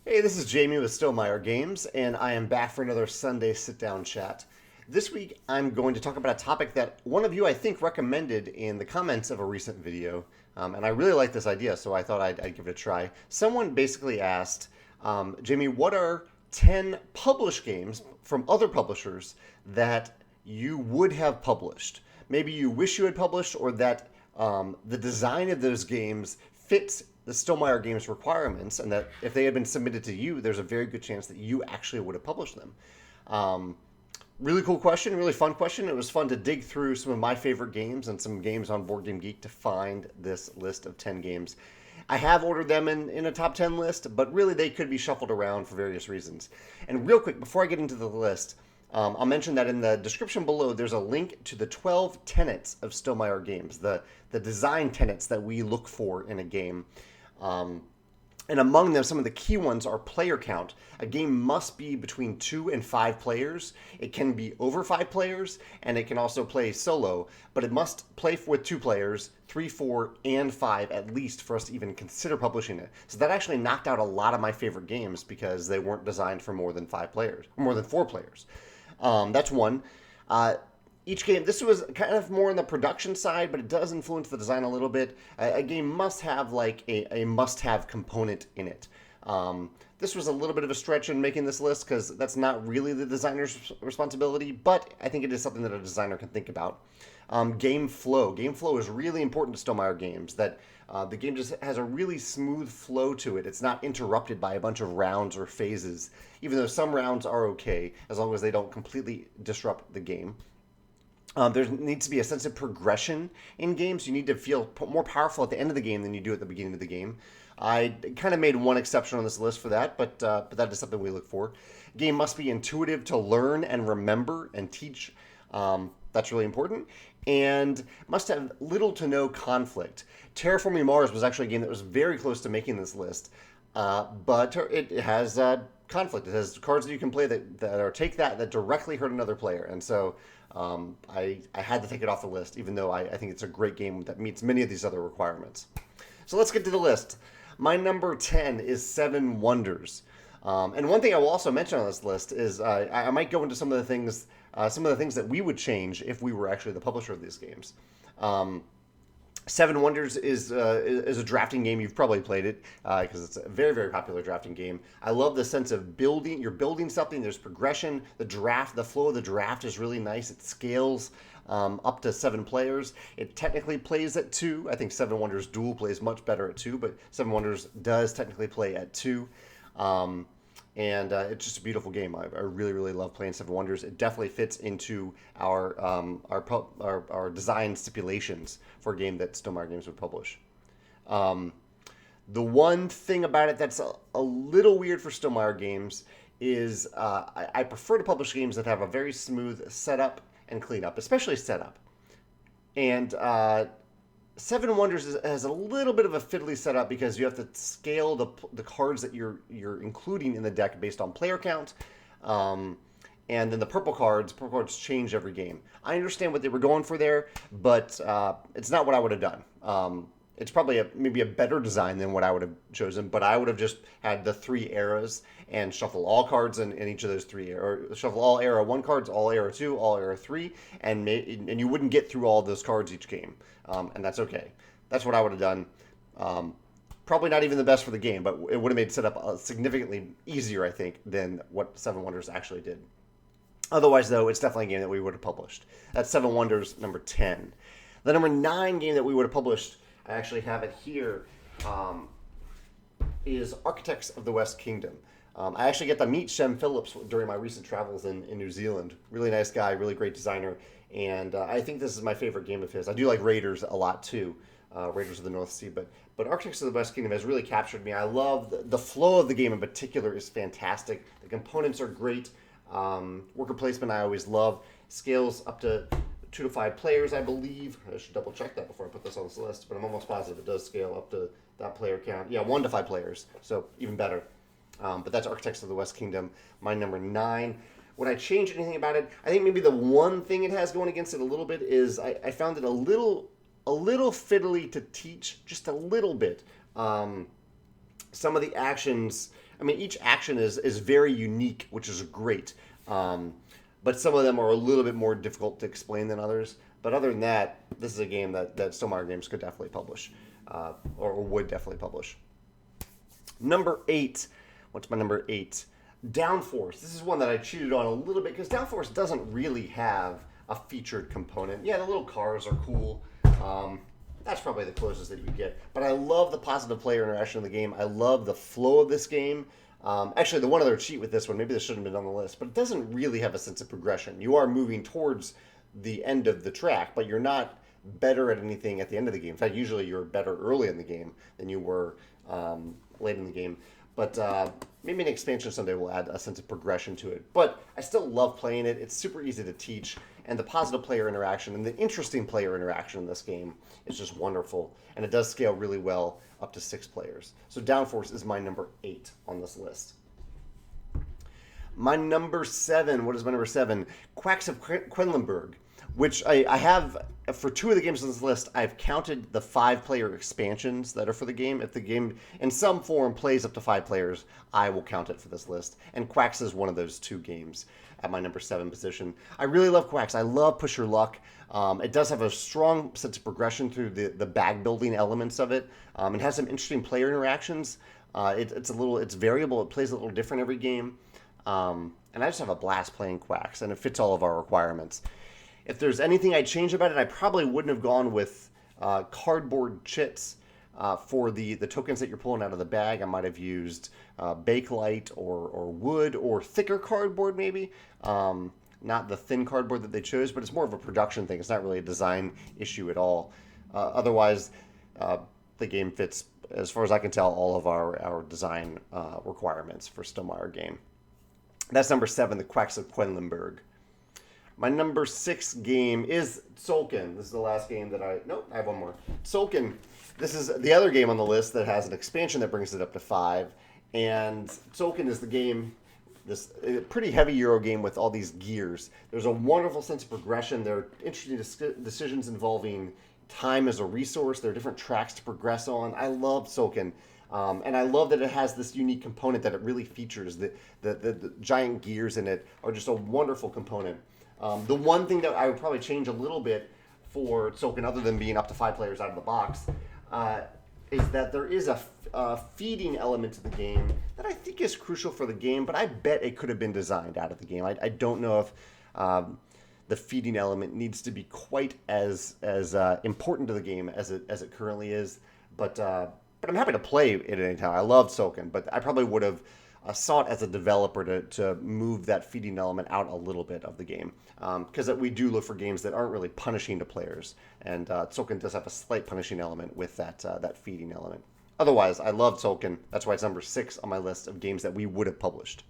Hey, this is Jamey with Stonemaier Games, and I am back for another Sunday sit-down chat. This week, I'm going to talk about a topic that one of you, I think, recommended in the comments of a recent video, and I really like this idea, so I thought I'd give it a try. Someone basically asked, Jamey, what are 10 published games from other publishers that you would have published? Maybe you wish you had published, or that the design of those games fits the Stonemaier Games requirements, and that if they had been submitted to you, there's a very good chance that you actually would have published them. Really cool question, really fun question. It was fun to dig through some of my favorite games and some games on Board Game Geek to find this list of 10 games. I have ordered them in a top 10 list, but really they could be shuffled around for various reasons. And real quick, before I get into the list, I'll mention that in the description below, there's a link to the 12 tenets of Stonemaier Games, the design tenets that we look for in a game. And among them, some of the key ones are player count. A game must be between 2 and 5 players. It can be over 5 players, and it can also play solo, but it must play with 2 players, 3, 4, and 5 at least for us to even consider publishing it. So that actually knocked out a lot of my favorite games because they weren't designed for more than 5 players, or more than 4 players. That's one. Each game, this was kind of more on the production side, but it does influence the design a little bit. A game must have like a must-have component in it. This was a little bit of a stretch in making this list because that's not really the designer's responsibility, but I think it is something that a designer can think about. Game flow. Game flow is really important to Stonemaier Games, that the game just has a really smooth flow to it. It's not interrupted by a bunch of rounds or phases, even though some rounds are okay, as long as they don't completely disrupt the game. There needs to be a sense of progression in games. You need to feel more powerful at the end of the game than you do at the beginning of the game. I kind of made one exception on this list for that, but that is something we look for. Game must be intuitive to learn and remember and teach. That's really important. And must have little to no conflict. Terraforming Mars was actually a game that was very close to making this list, but it has conflict. It has cards that you can play that take that directly hurt another player, and so I had to take it off the list, even though I think it's a great game that meets many of these other requirements. So let's get to the list. My number 10 is Seven Wonders. And one thing I will also mention on this list is I might go into some of the things that we would change if we were actually the publisher of these games. Seven Wonders is a drafting game. You've probably played it because it's a very, very popular drafting game. I love the sense of building. You're building something. There's progression. The flow of the draft is really nice. It scales up to 7 players. It technically plays at 2. I think Seven Wonders Duel plays much better at 2, but Seven Wonders does technically play at 2. And it's just a beautiful game. I really, really love playing Seven Wonders. It definitely fits into our design stipulations for a game that Stonemaier Games would publish. The one thing about it that's a little weird for Stonemaier Games is I prefer to publish games that have a very smooth setup and cleanup, especially setup. And Seven Wonders has a little bit of a fiddly setup because you have to scale the cards that you're including in the deck based on player count. And then the purple cards change every game. I understand what they were going for there, but it's not what I would have done. It's probably maybe a better design than what I would have chosen, but I would have just had the 3 eras and shuffle all cards in each of those 3 eras, or shuffle all era 1 cards, all era 2, all era 3, and you wouldn't get through all those cards each game, and that's okay. That's what I would have done. Probably not even the best for the game, but it would have made setup significantly easier, I think, than what Seven Wonders actually did. Otherwise, though, it's definitely a game that we would have published. That's Seven Wonders, number 10. The number 9 game that we would have published, I actually have it here, is Architects of the West Kingdom. I actually get to meet Shem Phillips during my recent travels in New Zealand. Really nice guy, really great designer, and I think this is my favorite game of his. I do like Raiders a lot too, Raiders of the North Sea, but Architects of the West Kingdom has really captured me. I love the flow of the game in particular is fantastic. The components are great. Worker placement I always love. Scales up to 2 to 5 players, I believe. I should double check that before I put this on this list, but I'm almost positive it does scale up to that player count. Yeah, 1 to 5 players, so even better. But that's Architects of the West Kingdom, my number 9. Would I change anything about it? I think maybe the one thing it has going against it a little bit is I found it a little fiddly to teach, just a little bit. Some of the actions I mean, each action is very unique, which is great. But some of them are a little bit more difficult to explain than others. But other than that, this is a game that Stonemaier Games could definitely publish, or would definitely publish. Number 8. What's my number 8? Downforce. This is one that I cheated on a little bit because Downforce doesn't really have a featured component. Yeah, the little cars are cool. That's probably the closest that you get. But I love the positive player interaction of the game. I love the flow of this game. Actually, the one other cheat with this one, maybe this shouldn't have been on the list, but it doesn't really have a sense of progression. You are moving towards the end of the track, but you're not better at anything at the end of the game. In fact, usually you're better early in the game than you were late in the game. But maybe an expansion someday will add a sense of progression to it. But I still love playing it. It's super easy to teach. And the positive player interaction and the interesting player interaction in this game is just wonderful. And it does scale really well up to 6 players. So Downforce is my number 8 on this list. My number 7, what is my number 7? Quacks of Quedlinburg, which I have, for 2 of the games on this list, I've counted the 5-player expansions that are for the game. If the game, in some form, plays up to 5 players, I will count it for this list. And Quacks is one of those 2 games at my number 7 position. I really love Quacks. I love Push Your Luck. It does have a strong sense of progression through the bag building elements of it. It has some interesting player interactions. It's variable. It plays a little different every game. And I just have a blast playing Quacks, and it fits all of our requirements. If there's anything I'd change about it, I probably wouldn't have gone with cardboard chits for the tokens that you're pulling out of the bag. I might have used Bakelite or wood or thicker cardboard maybe. Not the thin cardboard that they chose, but it's more of a production thing. It's not really a design issue at all. Otherwise, the game fits, as far as I can tell, all of our design requirements for Stonemaier game. That's number 7, the Quacks of Quedlinburg. My number 6 game is Tzolk'in. This is the last game that I have one more. Tzolk'in. This is the other game on the list that has an expansion that brings it up to 5. And Tzolk'in is the game, this pretty heavy Euro game with all these gears. There's a wonderful sense of progression. There are interesting decisions involving time as a resource. There are different tracks to progress on. I love Tzolk'in. And I love that it has this unique component that it really features. The giant gears in it are just a wonderful component. The one thing that I would probably change a little bit for Tzolk'in, other than being up to 5 players out of the box, is that there is a feeding element to the game that I think is crucial for the game, but I bet it could have been designed out of the game. I don't know if the feeding element needs to be quite as important to the game as it currently is, but I'm happy to play it at any time. I love Tzolk'in, but I probably would have sought as a developer to move that feeding element out a little bit of the game. Because we do look for games that aren't really punishing to players. And Tzolk'in does have a slight punishing element with that feeding element. Otherwise, I love Tzolk'in. That's why it's number 6 on my list of games that we would have published.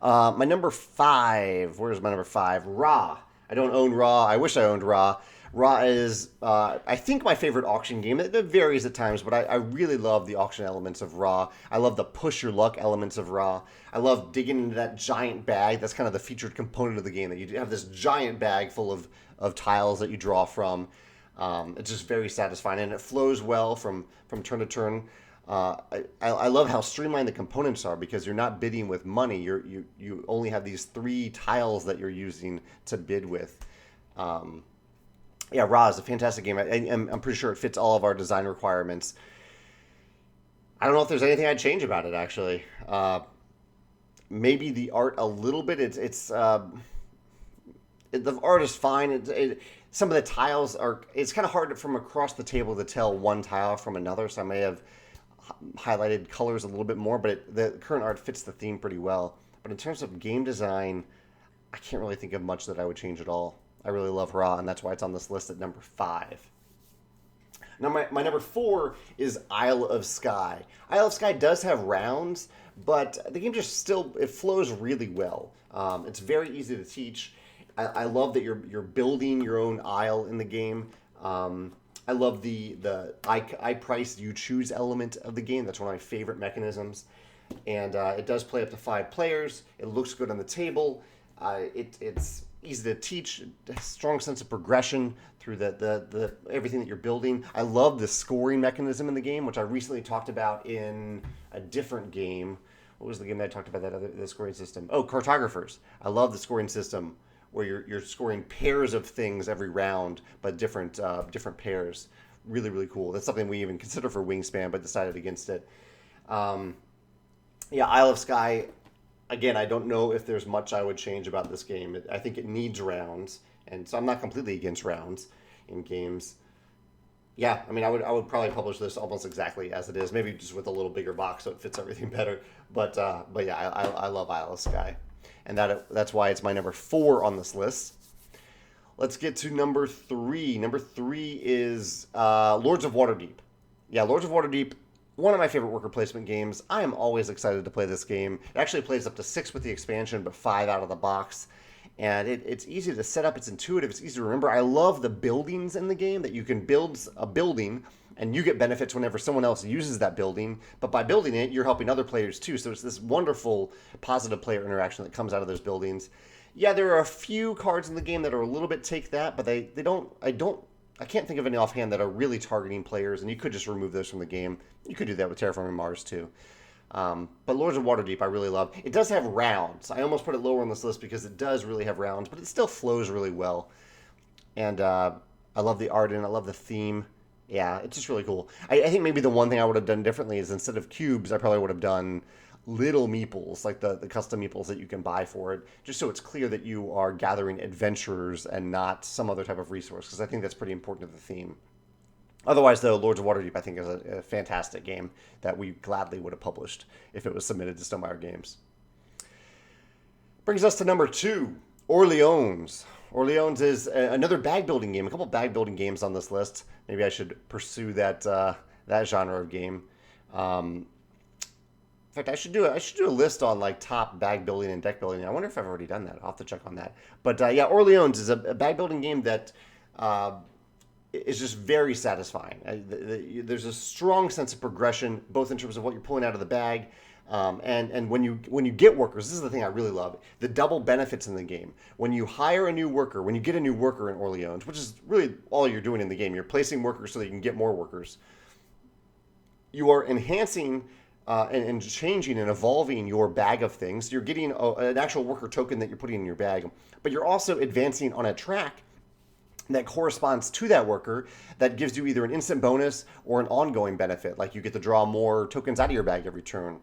My number 5. Where's my number 5? Ra. I don't own Ra. I wish I owned Ra. Ra is, I think, my favorite auction game. It varies at times, but I really love the auction elements of Ra. I love the push your luck elements of Ra. I love digging into that giant bag. That's kind of the featured component of the game, that you have this giant bag full of tiles that you draw from. It's just very satisfying, and it flows well from turn to turn. I love how streamlined the components are, because you're not bidding with money. You only have these 3 tiles that you're using to bid with. Yeah, Ra is a fantastic game. I'm pretty sure it fits all of our design requirements. I don't know if there's anything I'd change about it, actually. Maybe the art a little bit. The art is fine. Some of the tiles are... It's kind of hard from across the table to tell one tile from another, so I may have highlighted colors a little bit more, but the current art fits the theme pretty well. But in terms of game design, I can't really think of much that I would change at all. I really love Ra, and that's why it's on this list at number 5. Now, my number 4 is Isle of Skye. Isle of Skye does have rounds, but the game just it flows really well. It's very easy to teach. I love that you're building your own isle in the game. I love the I price you choose element of the game. That's one of my favorite mechanisms. And it does play up to 5 players. It looks good on the table. easy to teach, strong sense of progression through the everything that you're building. I love the scoring mechanism in the game, which I recently talked about in a different game. What was the game that I talked about the scoring system? Oh, Cartographers. I love the scoring system where you're scoring pairs of things every round, but different pairs. Really, really cool. That's something we even considered for Wingspan, but decided against it. Yeah, Isle of Skye. Again, I don't know if there's much I would change about this game. I think it needs rounds, and so I'm not completely against rounds in games. Yeah, I mean, I would probably publish this almost exactly as it is, maybe just with a little bigger box so it fits everything better. But yeah, I love Isle of Skye, and that's why it's my number 4 on this list. Let's get to number 3. Number 3 is Lords of Waterdeep. Yeah, Lords of Waterdeep, one of my favorite worker placement games. I am always excited to play this game. It actually plays up to 6 with the expansion, but 5 out of the box. And it's easy to set up. It's intuitive. It's easy to remember. I love the buildings in the game, that you can build a building and you get benefits whenever someone else uses that building. But by building it, you're helping other players too. So it's this wonderful positive player interaction that comes out of those buildings. Yeah, there are a few cards in the game that are a little bit take that, but they don't. I can't think of any offhand that are really targeting players, and you could just remove those from the game. You could do that with Terraforming Mars too. But Lords of Waterdeep I really love. It does have rounds. I almost put it lower on this list because it does really have rounds, but it still flows really well. And I love the art and I love the theme. Yeah, it's just really cool. I think maybe the one thing I would have done differently is instead of cubes, I probably would have done little meeples, like the custom meeples that you can buy for it, just so it's clear that you are gathering adventurers and not some other type of resource, because I think that's pretty important to the theme. Otherwise, though, Lords of Waterdeep, I think, is a fantastic game that we gladly would have published if it was submitted to Stonemaier Games. Brings us to number 2, Orleans. Orleans is another bag building game. A couple bag building games on this list. Maybe I should pursue that genre of game. In fact, I should do a list on like top bag building and deck building. I wonder if I've already done that. I'll have to check on that. But yeah, Orleans is a bag building game that is just very satisfying. There's a strong sense of progression, both in terms of what you're pulling out of the bag, and when you get workers. This is the thing I really love: the double benefits in the game. When you hire a new worker, when you get a new worker in Orleans, which is really all you're doing in the game, you're placing workers so that you can get more workers. You are enhancing and changing and evolving your bag of things. You're getting an actual worker token that you're putting in your bag, but you're also advancing on a track that corresponds to that worker that gives you either an instant bonus or an ongoing benefit, like you get to draw more tokens out of your bag every turn.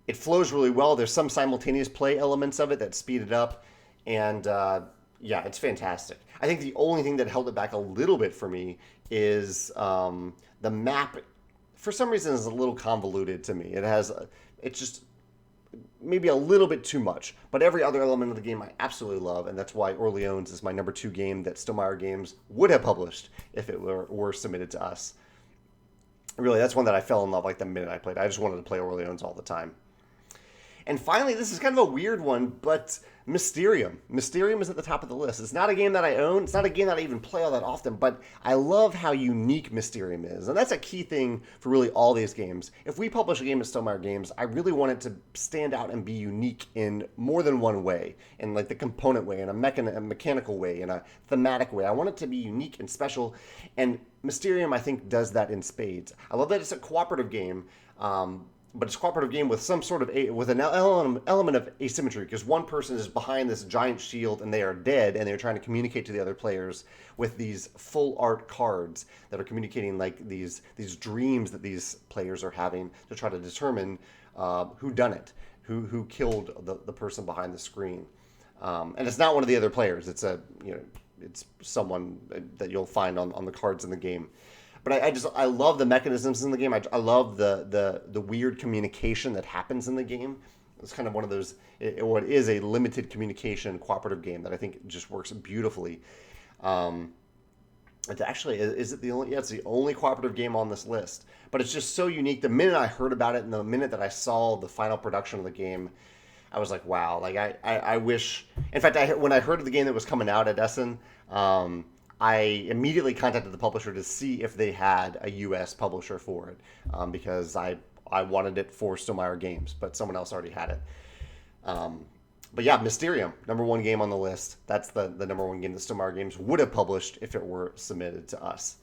It flows really well. There's some simultaneous play elements of it that speed it up, and yeah, it's fantastic. I think the only thing that held it back a little bit for me is the map. For some reason, is a little convoluted to me. It's just maybe a little bit too much. But every other element of the game I absolutely love, and that's why Orleans is my number 2 game that Stonemaier Games would have published if it were submitted to us. Really, that's one that I fell in love like the minute I played. I just wanted to play Orleans all the time. And finally, this is kind of a weird one, but Mysterium. Mysterium is at the top of the list. It's not a game that I own. It's not a game that I even play all that often, but I love how unique Mysterium is. And that's a key thing for really all these games. If we publish a game at Stonemaier Games, I really want it to stand out and be unique in more than one way. In like the component way, in a mechanical way, in a thematic way. I want it to be unique and special. And Mysterium, I think, does that in spades. I love that it's a cooperative game. But it's a cooperative game with some sort of with an element of asymmetry, because one person is behind this giant shield and they are dead, and they're trying to communicate to the other players with these full art cards that are communicating like these dreams that these players are having to try to determine who done it, who killed the person behind the screen. And it's not one of the other players. It's it's someone that you'll find on the cards in the game. But I love the mechanisms in the game. I love the weird communication that happens in the game. It's kind of one of those, what is a limited communication cooperative game that I think just works beautifully. It actually, is it the only? Yeah, it's the only cooperative game on this list. But it's just so unique. The minute I heard about it and the minute that I saw the final production of the game, I was like, wow. Like I wish. In fact, when I heard of the game that was coming out at Essen, I immediately contacted the publisher to see if they had a U.S. publisher for it, because I wanted it for Stonemaier Games, but someone else already had it. But yeah, Mysterium, number one game on the list. That's the number one game that Stonemaier Games would have published if it were submitted to us.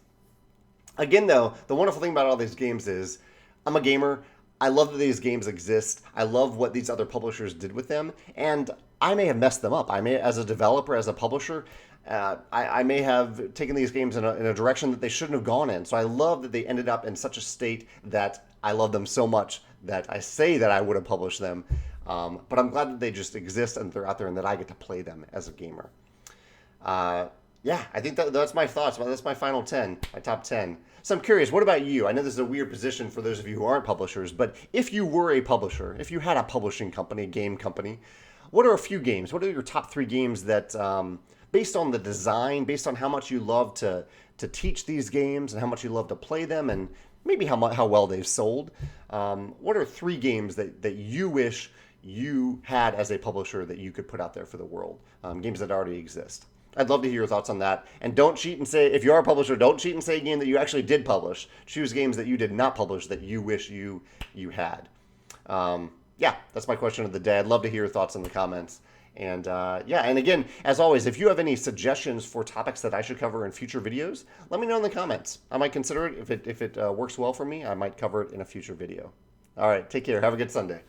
Again, though, the wonderful thing about all these games is I'm a gamer. I love that these games exist. I love what these other publishers did with them. And I may have messed them up. I may, as a developer, as a publisher, I may have taken these games in a direction that they shouldn't have gone in. So I love that they ended up in such a state that I love them so much that I say that I would have published them. But I'm glad that they just exist and they're out there and that I get to play them as a gamer. Yeah, I think that's my thoughts. That's my final 10, my top 10. So I'm curious, what about you? I know this is a weird position for those of you who aren't publishers, but if you were a publisher, if you had a publishing company, a game company, what are a few games? What are your top 3 games that, based on the design, based on how much you love to teach these games and how much you love to play them and maybe how well they've sold, what are 3 games that you wish you had as a publisher that you could put out there for the world? Games that already exist. I'd love to hear your thoughts on that. And don't cheat and say, if you are a publisher, don't cheat and say a game that you actually did publish. Choose games that you did not publish that you wish you had. Yeah, that's my question of the day. I'd love to hear your thoughts in the comments. And yeah, and again, as always, if you have any suggestions for topics that I should cover in future videos, let me know in the comments. I might consider it. If it works well for me, I might cover it in a future video. All right, take care. Have a good Sunday.